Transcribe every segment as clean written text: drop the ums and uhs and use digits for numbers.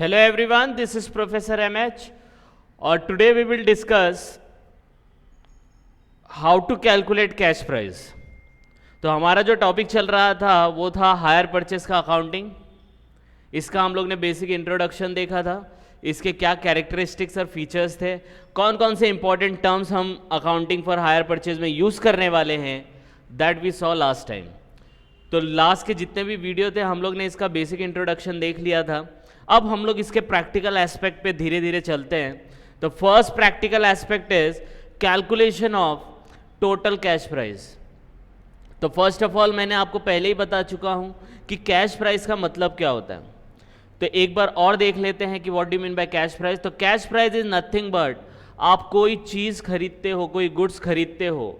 Hello everyone, this is Professor MH और today we will discuss how to calculate cash price। तो हमारा जो topic चल रहा था वो था हायर परचेस का अकाउंटिंग। इसका हम लोग ने बेसिक इंट्रोडक्शन देखा था, इसके क्या कैरेक्टरिस्टिक्स और फीचर्स थे, कौन कौन से इंपॉर्टेंट टर्म्स हम अकाउंटिंग फॉर हायर परचेज में यूज़ करने वाले हैं, that we saw last time. तो लास्ट के जितने भी वीडियो थे हम लोग ने इसका बेसिक इंट्रोडक्शन देख लिया था। अब हम लोग इसके प्रैक्टिकल एस्पेक्ट पे धीरे धीरे चलते हैं। तो first practical aspect is calculation of total cash price. तो फर्स्ट ऑफ ऑल मैंने आपको पहले ही बता चुका हूं कि कैश प्राइस का मतलब क्या होता है। तो एक बार और देख लेते हैं कि what do mean by cash price. तो cash price is nothing but, आप कोई चीज़ खरीदते हो, कोई गुड्स खरीदते हो,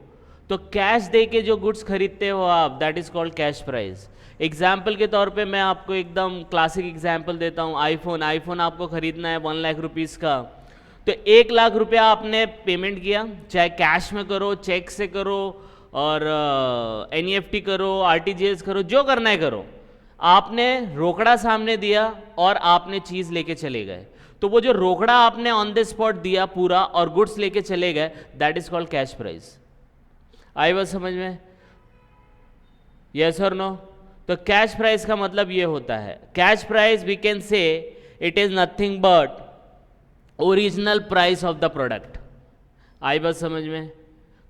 तो कैश दे के जो गुड्स खरीदते हो आप, that is called cash price. Example के तौर पे मैं आपको एकदम क्लासिक एग्जाम्पल देता हूँ। आईफोन आपको खरीदना है 1 लाख रुपीज़ का, तो 1 लाख रुपया आपने पेमेंट किया, चाहे कैश में करो, चेक से करो, और NEFT करो, RTGS करो, जो करना है करो। आपने रोकड़ा सामने दिया और आपने चीज़ लेके चले गए, तो वो जो रोकड़ा आपने ऑन द स्पॉट दिया पूरा और गुड्स लेके चले गए, that is called cash price. आई बात समझ में? यस और नो? तो कैश प्राइस का मतलब ये होता है, cash price we can say it is nothing but original price of the product. आई बात समझ में?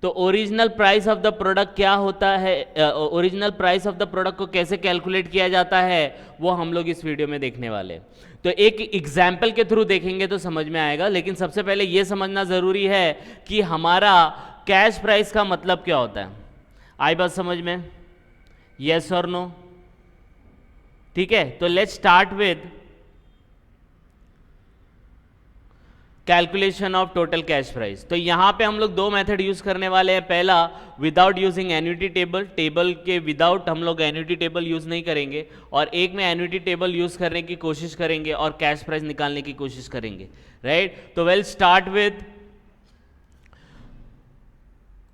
तो original price of the product क्या होता है, original price of the product को कैसे कैलकुलेट किया जाता है, वो हम लोग इस वीडियो में देखने वाले। तो एक एग्जाम्पल के थ्रू देखेंगे तो समझ में आएगा, लेकिन सबसे पहले ये समझना ज़रूरी है कि हमारा कैश प्राइस का मतलब क्या होता है। आई बात समझ में? यस और नो? ठीक है, तो let's start with calculation of total cash price. तो यहां पे हम लोग दो मेथड यूज करने वाले हैं। पहला, without using annuity table, table के विदाउट हम लोग एन्युटी टेबल यूज नहीं करेंगे, और एक में एन्युटी टेबल यूज करने की कोशिश करेंगे और कैश प्राइस निकालने की कोशिश करेंगे, राइट? तो we'll start with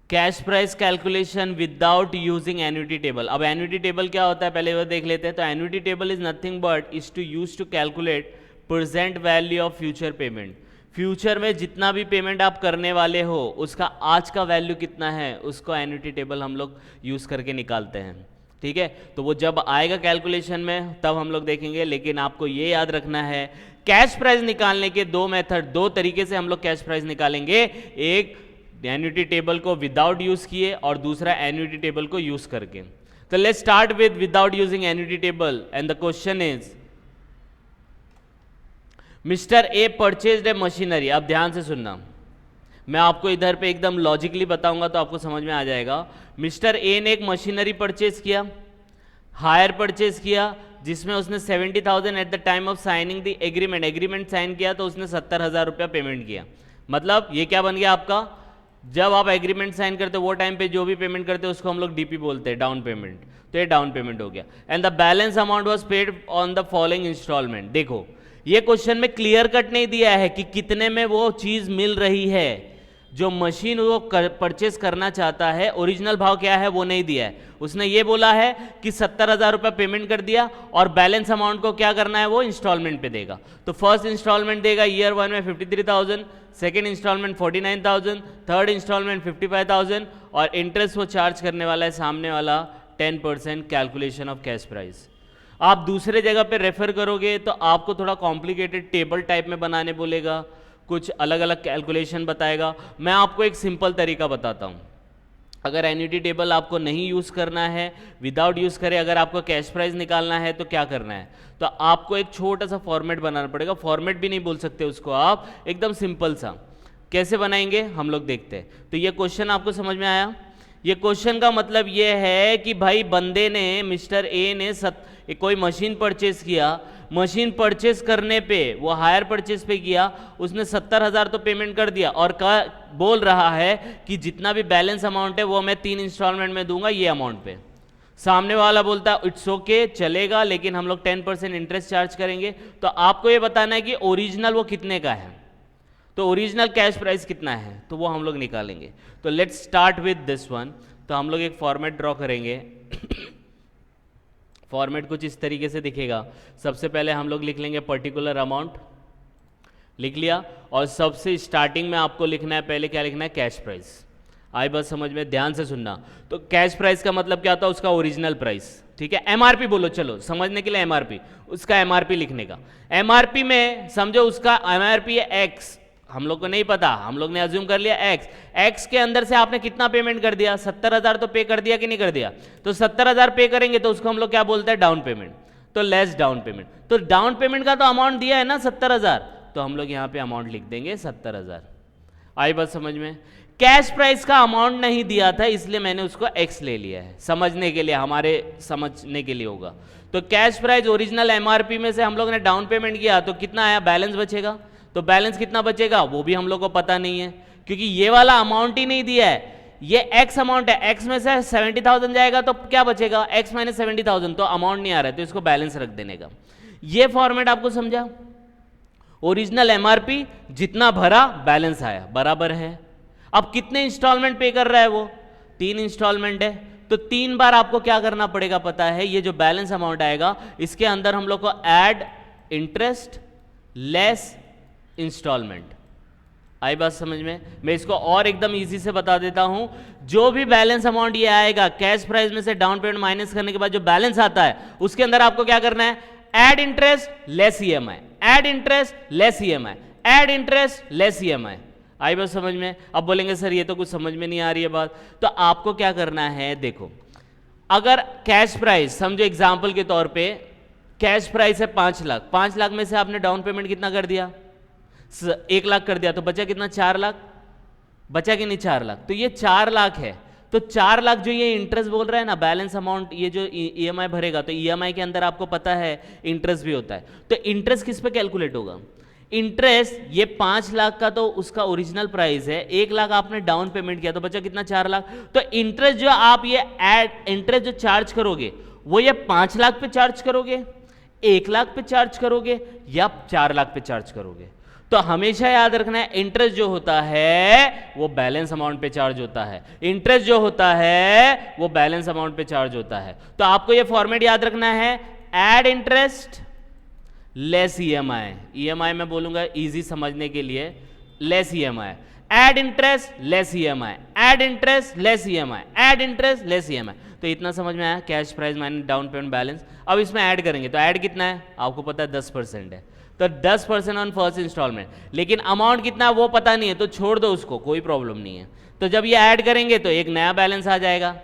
cash price calculation without using annuity table. अब एन्युटी टेबल क्या होता है पहले वो देख लेते हैं। तो annuity table is nothing but is to use to calculate present value of future payment. Future में जितना भी पेमेंट आप करने वाले हो उसका आज का वैल्यू कितना है, उसको एन्युटी टेबल हम लोग यूज करके निकालते हैं। ठीक है, तो वो जब आएगा कैलकुलेशन में तब हम लोग देखेंगे, लेकिन आपको ये याद रखना है कैश प्राइस निकालने के दो मेथड, दो तरीके से हम लोग कैश प्राइस निकालेंगे। एक एन्युटी टेबल को विदाउट यूज किए और दूसरा एन्युटी टेबल को यूज करके। तो let's start with without using annuity table and the question is mister A purchased A machinery. अब ध्यान से सुनना, मैं आपको इधर पे एकदम लॉजिकली बताऊंगा तो आपको समझ में आ जाएगा। मिस्टर ए ने एक मशीनरी परचेज किया, हायर परचेज किया, जिसमें उसने 70,000 at the time of signing the agreement sign किया, तो उसने 70,000 रुपया पेमेंट किया। मतलब ये क्या बन गया आपका, जब आप एग्रीमेंट साइन करते हो वो टाइम पे जो भी पेमेंट करते हो उसको हम लोग DP बोलते हैं, डाउन पेमेंट। तो ये डाउन पेमेंट हो गया। And the balance amount was paid on the following installment. देखो ये क्वेश्चन में क्लियर कट नहीं दिया है कि कितने में वो चीज मिल रही है, जो मशीन वो परचेस करना चाहता है, ओरिजिनल भाव क्या है वो नहीं दिया है। उसने ये बोला है कि 70,000 रुपया पेमेंट कर दिया और बैलेंस अमाउंट को क्या करना है, वो इंस्टॉलमेंट पे देगा। तो फर्स्ट इंस्टॉलमेंट देगा ईयर 1 में 53,000, सेकेंड इंस्टॉलमेंट 49,000, थर्ड इंस्टॉलमेंट 55,000, और इंटरेस्ट वो चार्ज करने वाला है सामने वाला 10% कैलकुलेशन ऑफ कैश प्राइस। आप दूसरे जगह पे रेफर करोगे तो आपको थोड़ा कॉम्प्लिकेटेड टेबल टाइप में बनाने बोलेगा, कुछ अलग अलग कैलकुलेशन बताएगा। मैं आपको एक सिंपल तरीका बताता हूँ। अगर एन्युटी टेबल आपको नहीं यूज़ करना है, विदाउट यूज़ करे अगर आपको कैश प्राइस निकालना है तो क्या करना है, तो आपको एक छोटा सा फॉर्मेट बनाना पड़ेगा। फॉर्मेट भी नहीं बोल सकते उसको आप, एकदम सिंपल सा। कैसे बनाएंगे हम लोग देखते हैं। तो ये क्वेश्चन आपको समझ में आया? ये क्वेश्चन का मतलब ये है कि भाई बंदे ने, मिस्टर ए ने कोई मशीन परचेज किया, मशीन परचेज करने पे वो हायर परचेज पे किया, उसने 70,000 तो पेमेंट कर दिया और बोल रहा है कि जितना भी बैलेंस अमाउंट है वो मैं 3 इंस्टॉलमेंट में दूंगा ये अमाउंट पे। सामने वाला बोलता है इट्स ओके चलेगा, लेकिन हम लोग 10% इंटरेस्ट चार्ज करेंगे। तो आपको ये बताना है कि ओरिजिनल वो कितने का है, तो ओरिजिनल कैश प्राइस कितना है, तो वो हम लोग निकालेंगे। तो let's start with this one. तो हम लोग एक फॉर्मेट ड्रॉ करेंगे। फॉर्मेट कुछ इस तरीके से दिखेगा। सबसे पहले हम लोग लिख लेंगे पर्टिकुलर अमाउंट, लिख लिया, और सबसे स्टार्टिंग में आपको लिखना है, पहले क्या लिखना है, कैश प्राइस। आई बात समझ में, ध्यान से सुनना। तो कैश प्राइस का मतलब क्या होता है, उसका ओरिजिनल प्राइस, ठीक है। एमआरपी बोलो, चलो समझने के लिए एमआरपी, उसका एमआरपी लिखने का। एमआरपी में समझो उसका एमआरपी है एक्स, हम लोग को नहीं पता, हम लोग ने अज्यूम कर लिया एक्स। एक्स के अंदर से आपने कितना पेमेंट कर दिया, 70,000 तो पे कर दिया कि नहीं कर दिया। तो 70,000 पे करेंगे तो उसको हम लोग क्या बोलते हैं, डाउन पेमेंट। तो लेस डाउन पेमेंट, तो डाउन पेमेंट का तो अमाउंट दिया है ना 70,000, तो हम लोग यहाँ पे अमाउंट लिख देंगे 70,000। आई बात समझ में। कैश प्राइस का अमाउंट नहीं दिया था, इसलिए मैंने उसको एक्स ले लिया है, समझने के लिए, हमारे समझने के लिए होगा। तो कैश प्राइस ओरिजिनल एमआरपी में से हम लोग ने डाउन पेमेंट किया, तो कितना आया, बैलेंस बचेगा। तो बैलेंस कितना बचेगा वो भी हम लोग को पता नहीं है, क्योंकि ये वाला अमाउंट ही नहीं दिया है, ये एक्स अमाउंट है। एक्स में से 70,000 जाएगा तो क्या बचेगा, एक्स माइनस 70,000, तो अमाउंट नहीं आ रहा है, तो इसको बैलेंस रख देने का। ये फॉर्मेट आपको समझा। ओरिजिनल एमआरपी जितना भरा बैलेंस आया, बराबर है। अब कितने इंस्टॉलमेंट पे कर रहा है वो, 3 इंस्टॉलमेंट है, तो 3 बार आपको क्या करना पड़ेगा पता है, ये जो बैलेंस अमाउंट आएगा इसके अंदर हम लोग को ऐड इंटरेस्ट लेस इंस्टॉलमेंट। आई बात समझ में। मैं इसको और एकदम इजी से बता देता हूं, जो भी बैलेंस अमाउंट ये आएगा, कैश प्राइस में से डाउन पेमेंट माइनस करने के बाद जो बैलेंस आता है, उसके अंदर आपको क्या करना है, add interest less EMI, add interest less EMI, add interest less EMI. आई बात समझ में। अब बोलेंगे सर ये तो कुछ समझ में नहीं आ रही है बात, तो आपको क्या करना है, देखो अगर कैश प्राइस समझो एग्जांपल के तौर पे कैश प्राइस है 5 लाख, 5 लाख में से आपने डाउन पेमेंट कितना कर दिया, 1 लाख कर दिया, तो बचा कितना, 4 लाख बचा कि नहीं, 4 लाख। तो ये 4 लाख है, तो 4 लाख जो ये इंटरेस्ट बोल रहा है ना, बैलेंस अमाउंट, ये जो ईएमआई भरेगा, तो ईएमआई के अंदर आपको पता है इंटरेस्ट भी होता है। तो इंटरेस्ट किस पे कैलकुलेट होगा, इंटरेस्ट ये 5 लाख का तो उसका ओरिजिनल प्राइस है, 1 लाख आपने डाउन पेमेंट किया, तो बचा कितना, 4 लाख। तो इंटरेस्ट जो आप ये इंटरेस्ट जो चार्ज करोगे वो ये 5 लाख पे चार्ज करोगे, 1 लाख पे चार्ज करोगे, या 4 लाख पे चार्ज करोगे। तो हमेशा याद रखना है, इंटरेस्ट जो होता है वो बैलेंस अमाउंट पे चार्ज होता है, इंटरेस्ट जो होता है वो बैलेंस अमाउंट पे चार्ज होता है। तो आपको ये फॉर्मेट याद रखना है, add interest less EMI, EMI में बोलूंगा इजी समझने के लिए, less EMI, add interest less EMI, add interest less EMI, add interest less EMI. तो इतना समझ में आया, cash price minus down payment balance. अब इसमें ऐड करेंगे, तो ऐड कितना है आपको पता है, 10% है, तो 10% ऑन फर्स्ट इंस्टॉलमेंट, लेकिन अमाउंट कितना है वो पता नहीं है, तो छोड़ दो उसको, कोई प्रॉब्लम नहीं है। तो जब ये ऐड करेंगे तो एक नया बैलेंस आ जाएगा।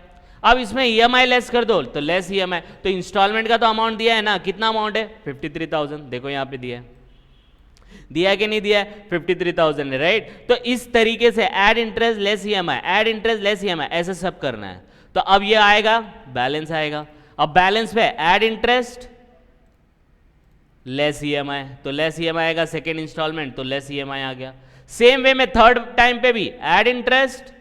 अब इसमें ईएमआई लेस कर दो, तो लेस ईएमआई, तो इंस्टॉलमेंट का तो अमाउंट दिया है ना, कितना अमाउंट है, 53,000, देखो यहाँ पे दिया है, दिया है कि नहीं दिया है, 53,000 है, राइट। तो इस तरीके से add interest less EMI, add interest less EMI, ऐसे सब करना है। तो अब ये आएगा, बैलेंस आएगा, अब बैलेंस पे ऐड इंटरेस्ट लेस ईएमआई, तो लेस ईएमआई आएगा, सेकेंड इंस्टॉलमेंट तो लेस ईएमआई आ गया। सेम वे में थर्ड टाइम पे भी ऐड इंटरेस्ट,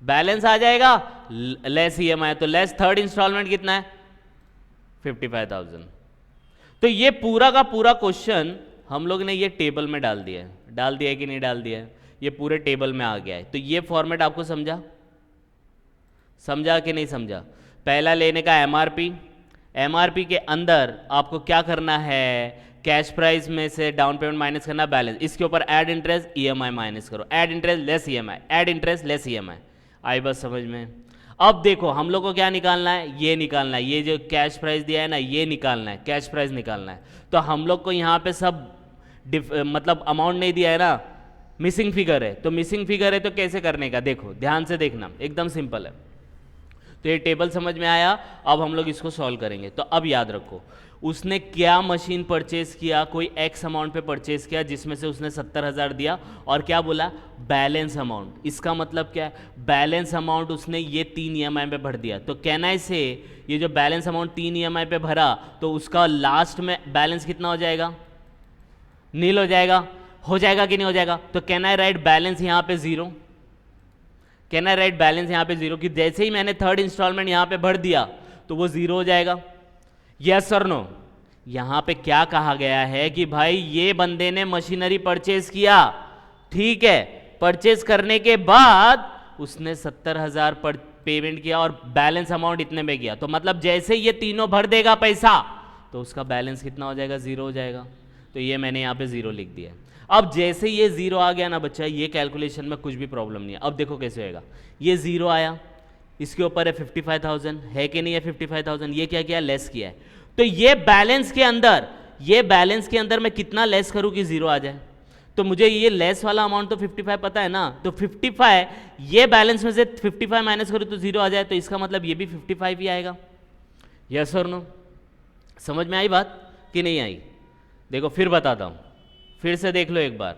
बैलेंस आ जाएगा, लेस ईएमआई, तो लेस थर्ड इंस्टॉलमेंट कितना है, 55,000। तो ये पूरा का पूरा क्वेश्चन हम लोग ने ये टेबल में डाल दिया है कि नहीं डाल दिया है, ये पूरे टेबल में आ गया है। तो ये फॉर्मेट आपको समझा कि नहीं समझा। पहला लेने का एमआरपी, एमआरपी के अंदर आपको क्या करना है, कैश प्राइस में से डाउन पेमेंट माइनस करना, बैलेंस, इसके ऊपर ऐड इंटरेस्ट ईएमआई माइनस करो, add interest less EMI, add interest less EMI. आई बस समझ में। अब देखो हम लोग को क्या निकालना है, ये निकालना है, ये जो कैश प्राइस दिया है ना ये निकालना है, कैश प्राइस निकालना है। तो हम लोग को यहाँ पे सब मतलब अमाउंट नहीं दिया है ना, मिसिंग फिगर है, तो मिसिंग फिगर है तो कैसे करने का, देखो ध्यान से देखना, एकदम सिंपल है। तो ये टेबल समझ में आया, अब हम लोग इसको सॉल्व करेंगे। तो अब याद रखो उसने क्या मशीन परचेज किया, कोई एक्स अमाउंट पे परचेज किया जिसमें से उसने 70,000 दिया, और क्या बोला, बैलेंस अमाउंट। इसका मतलब क्या है, बैलेंस अमाउंट उसने ये 3 ईएमआई पे भर दिया। तो कहना से ये जो बैलेंस अमाउंट 3 ईएमआई पे भरा, तो उसका लास्ट में बैलेंस कितना हो जाएगा, नील हो जाएगा कि नहीं हो जाएगा। तो कहना है राइट बैलेंस यहाँ पे 0, कहना है राइट बैलेंस यहाँ पे 0, कि जैसे ही मैंने थर्ड इंस्टॉलमेंट यहाँ पे भर दिया तो वो 0 हो जाएगा। यस और नो। यहाँ पे क्या कहा गया है कि भाई ये बंदे ने मशीनरी परचेज किया, ठीक है, परचेज करने के बाद उसने 70,000 पर पेमेंट किया और बैलेंस अमाउंट इतने में किया, तो मतलब जैसे ये तीनों भर देगा पैसा तो उसका बैलेंस कितना हो जाएगा, ज़ीरो हो जाएगा। तो ये मैंने यहाँ पे ज़ीरो लिख दिया। अब जैसे ये ज़ीरो आ गया ना बच्चा, ये कैलकुलेशन में कुछ भी प्रॉब्लम नहीं है। अब देखो कैसे होएगा, ये ज़ीरो आया, इसके ऊपर है 55,000, है कि नहीं है 55,000, ये क्या किया, लेस किया है। तो ये बैलेंस के अंदर मैं कितना लेस करूँ कि ज़ीरो आ जाए। तो मुझे ये लेस वाला अमाउंट तो 55 पता है ना, तो 55 ये बैलेंस में से 55 माइनस करूँ तो ज़ीरो आ जाए, तो इसका मतलब ये भी 55 ही आएगा। यस और नो? समझ में आई बात कि नहीं आई? देखो फिर बताता हूँ, फिर से देख लो एक बार।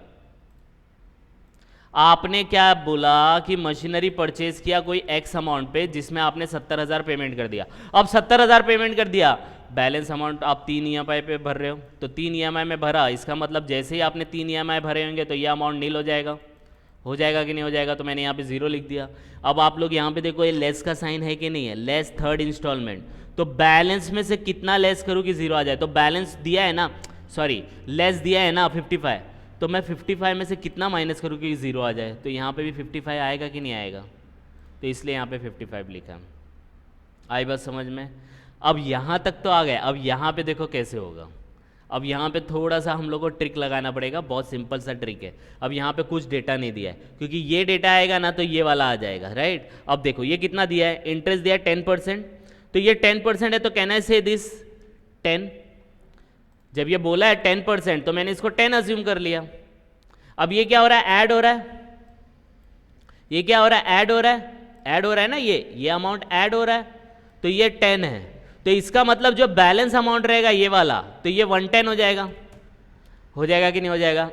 आपने क्या बोला कि मशीनरी परचेज किया कोई एक्स अमाउंट पे, जिसमें आपने 70,000 पेमेंट कर दिया। अब 70,000 पेमेंट कर दिया, बैलेंस अमाउंट आप 3 EMI पे भर रहे हो, तो 3 EMI में भरा, इसका मतलब जैसे ही आपने 3 EMI भरे होंगे तो ये अमाउंट नील हो जाएगा कि नहीं हो जाएगा? तो मैंने यहाँ पे ज़ीरो लिख दिया। अब आप लोग यहाँ पे देखो, ये लेस का साइन है कि नहीं है, लेस थर्ड इंस्टॉलमेंट। तो बैलेंस में से कितना लेस करूँ कि ज़ीरो आ जाए? तो बैलेंस दिया है ना, सॉरी लेस दिया है ना 55, तो मैं 55 में से कितना माइनस करूँ कि ज़ीरो आ जाए? तो यहाँ पे भी 55 आएगा कि नहीं आएगा? तो इसलिए यहाँ पे 55 लिखा। आई बात समझ में? अब यहाँ तक तो आ गए। अब यहाँ पे देखो कैसे होगा। अब यहाँ पे थोड़ा सा हम लोग को ट्रिक लगाना पड़ेगा, बहुत सिंपल सा ट्रिक है। अब यहाँ पे कुछ डेटा नहीं दिया है, क्योंकि ये डेटा आएगा ना तो ये वाला आ जाएगा, राइट? अब देखो ये कितना दिया है, इंटरेस्ट दिया है 10%, तो ये 10% है, तो कैन आई से दिस 10? जब ये बोला है 10% तो मैंने इसको 10 अज्यूम कर लिया। अब ये क्या हो रहा है, ऐड हो रहा है। ये क्या हो रहा है, ऐड हो रहा है, ऐड हो रहा है ना, ये अमाउंट ऐड हो रहा है, तो ये 10 है। तो इसका मतलब जो बैलेंस अमाउंट रहेगा ये वाला, तो ये 110 हो जाएगा कि नहीं हो जाएगा?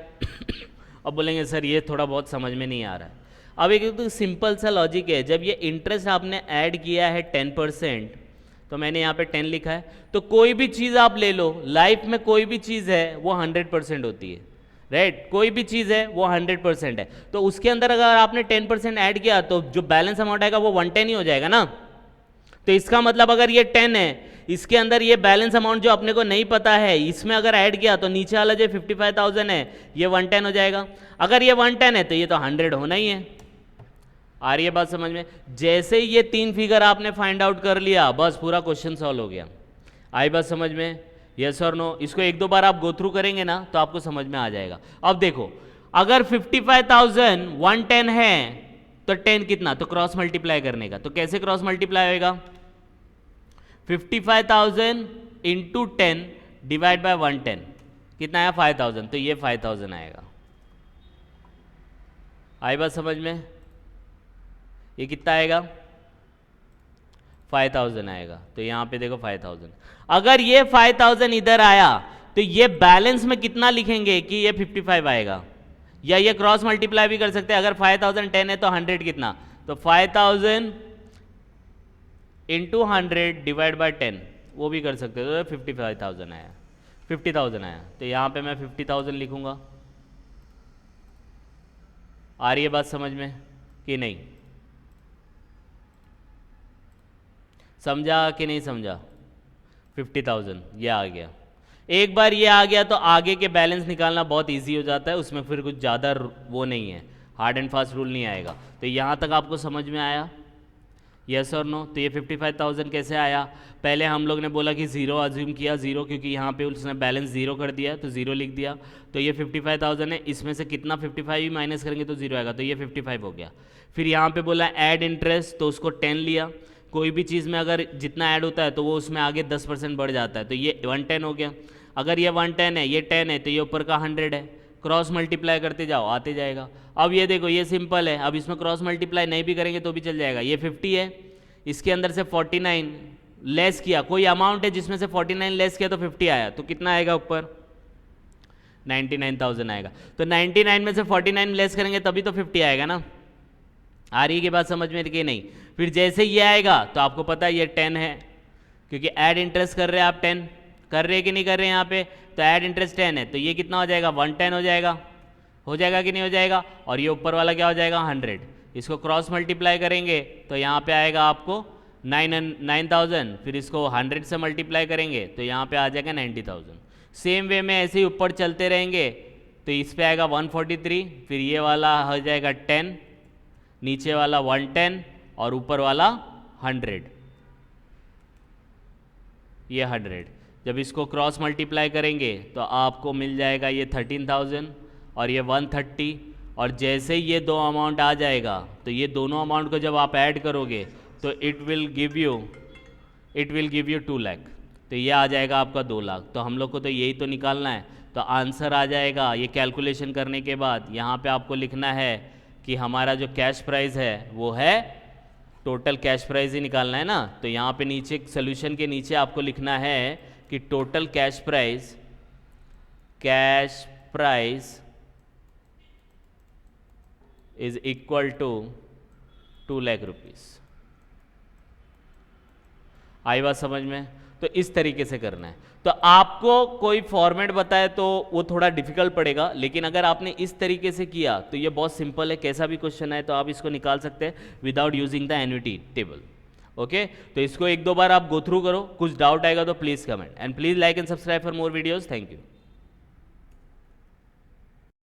अब बोलेंगे सर ये थोड़ा बहुत समझ में नहीं आ रहा है। अब एक तो सिंपल सा लॉजिक है, जब ये इंटरेस्ट आपने ऐड किया है 10%, तो मैंने यहाँ पे 10 लिखा है, तो कोई भी चीज़ आप ले लो, लाइफ में कोई भी चीज़ है वो 100% होती है, राइट? कोई भी चीज़ है वो 100% है, तो उसके अंदर अगर आपने 10% ऐड किया तो जो बैलेंस अमाउंट आएगा वो 110 ही हो जाएगा ना। तो इसका मतलब अगर ये 10 है, इसके अंदर ये बैलेंस अमाउंट जो अपने को नहीं पता है, इसमें अगर ऐड किया तो नीचे वाला जो 55,000 है ये 110 हो जाएगा। अगर ये 110 है तो ये तो 100 होना ही है। आ रही है बात समझ में? जैसे ही ये 3 फिगर आपने फाइंड आउट कर लिया, बस पूरा क्वेश्चन सॉल्व हो गया। आई बात समझ में? यस और नो? इसको 1-2 बार आप गो थ्रू करेंगे ना तो आपको समझ में आ जाएगा। अब देखो, अगर 55,000 110 है तो 10 कितना, तो क्रॉस मल्टीप्लाई करने का। तो कैसे क्रॉस मल्टीप्लाई होएगा? 55,000 इंटू 10 डिवाइड बाय 110 कितना आया, 5,000, तो ये 5,000 आएगा। आई बात समझ में? ये कितना आएगा, 5,000 आएगा। तो यहाँ पे देखो 5,000। अगर ये 5,000 इधर आया तो ये बैलेंस में कितना लिखेंगे कि ये 55 आएगा, या ये क्रॉस मल्टीप्लाई भी कर सकते हैं। अगर 5,010 है तो 100 कितना, तो 5,000 इंटू 100 डिवाइड बाय 10 वो भी कर सकते हो, तो 55,000 आया, 50,000 आया। तो यहाँ पे मैं 50,000 लिखूंगा। आ रही है बात समझ में कि नहीं? समझा कि नहीं समझा? 50,000 ये आ गया। एक बार ये आ गया तो आगे के बैलेंस निकालना बहुत इजी हो जाता है, उसमें फिर कुछ ज़्यादा वो नहीं है, हार्ड एंड फास्ट रूल नहीं आएगा। तो यहाँ तक आपको समझ में आया? यस और नो? तो ये 55,000 कैसे आया? पहले हम लोग ने बोला कि ज़ीरो अज्यूम किया, ज़ीरो क्योंकि यहाँ पे उसने बैलेंस ज़ीरो कर दिया तो ज़ीरो लिख दिया। तो ये 55,000 है, इसमें से कितना 55 ही माइनस करेंगे तो ज़ीरो आएगा, तो ये 55 हो गया। फिर यहाँ पे बोला ऐड इंटरेस्ट, तो उसको 10 लिया। कोई भी चीज़ में अगर जितना ऐड होता है तो वो उसमें आगे 10% बढ़ जाता है, तो ये 110 हो गया। अगर ये 110 है, ये 10 है, तो ये ऊपर का 100 है। क्रॉस मल्टीप्लाई करते जाओ, आते जाएगा। अब ये देखो, ये सिंपल है, अब इसमें क्रॉस मल्टीप्लाई नहीं भी करेंगे तो भी चल जाएगा। ये 50 है, इसके अंदर से 49 लेस किया, कोई अमाउंट है जिसमें से 49 लेस किया तो 50 आया, तो कितना आएगा ऊपर? 99,000 आएगा। तो 99 में से 49 लेस करेंगे तभी तो 50 आएगा ना। आ रही है कि बात समझ में कि नहीं? फिर जैसे ये आएगा तो आपको पता है ये 10 है, क्योंकि ऐड इंटरेस्ट कर रहे हैं आप, 10 कर रहे हैं कि नहीं कर रहे हैं यहाँ पे, तो ऐड इंटरेस्ट 10 है, तो ये कितना हो जाएगा, 110 हो जाएगा कि नहीं हो जाएगा? और ये ऊपर वाला क्या हो जाएगा, 100। इसको क्रॉस मल्टीप्लाई करेंगे तो यहाँ पे आएगा आपको 9,000, फिर इसको 100 से मल्टीप्लाई करेंगे तो यहाँ पे आ जाएगा 90,000। सेम वे में ऐसे ही ऊपर चलते रहेंगे तो इस पे आएगा 143, फिर ये वाला हो जाएगा 10, नीचे वाला 110, और ऊपर वाला 100, ये 100। जब इसको क्रॉस मल्टीप्लाई करेंगे तो आपको मिल जाएगा ये 13,000 और ये 130, और जैसे ही ये दो अमाउंट आ जाएगा तो ये दोनों अमाउंट को जब आप ऐड करोगे तो it will give you 2 lakh, तो ये आ जाएगा आपका 2 लाख। तो हम लोग को तो यही तो निकालना है, तो आंसर आ जाएगा ये कैलकुलेशन करने के बाद। यहाँ पे आपको लिखना है कि हमारा जो कैश प्राइस है वो है, टोटल कैश प्राइस ही निकालना है ना, तो यहाँ पे नीचे सोल्यूशन के नीचे आपको लिखना है कि total cash price is equal to 2 lakh rupees. आई बात समझ में? तो इस तरीके से करना है। तो आपको कोई फॉर्मेट बताए तो वो थोड़ा डिफिकल्ट पड़ेगा, लेकिन अगर आपने इस तरीके से किया तो ये बहुत सिंपल है। कैसा भी क्वेश्चन है तो आप इसको निकाल सकते हैं without using the annuity table. Okay, तो इसको 1-2 बार आप गो थ्रू करो, कुछ डाउट आएगा तो please comment, and please like and subscribe for more videos. Thank you.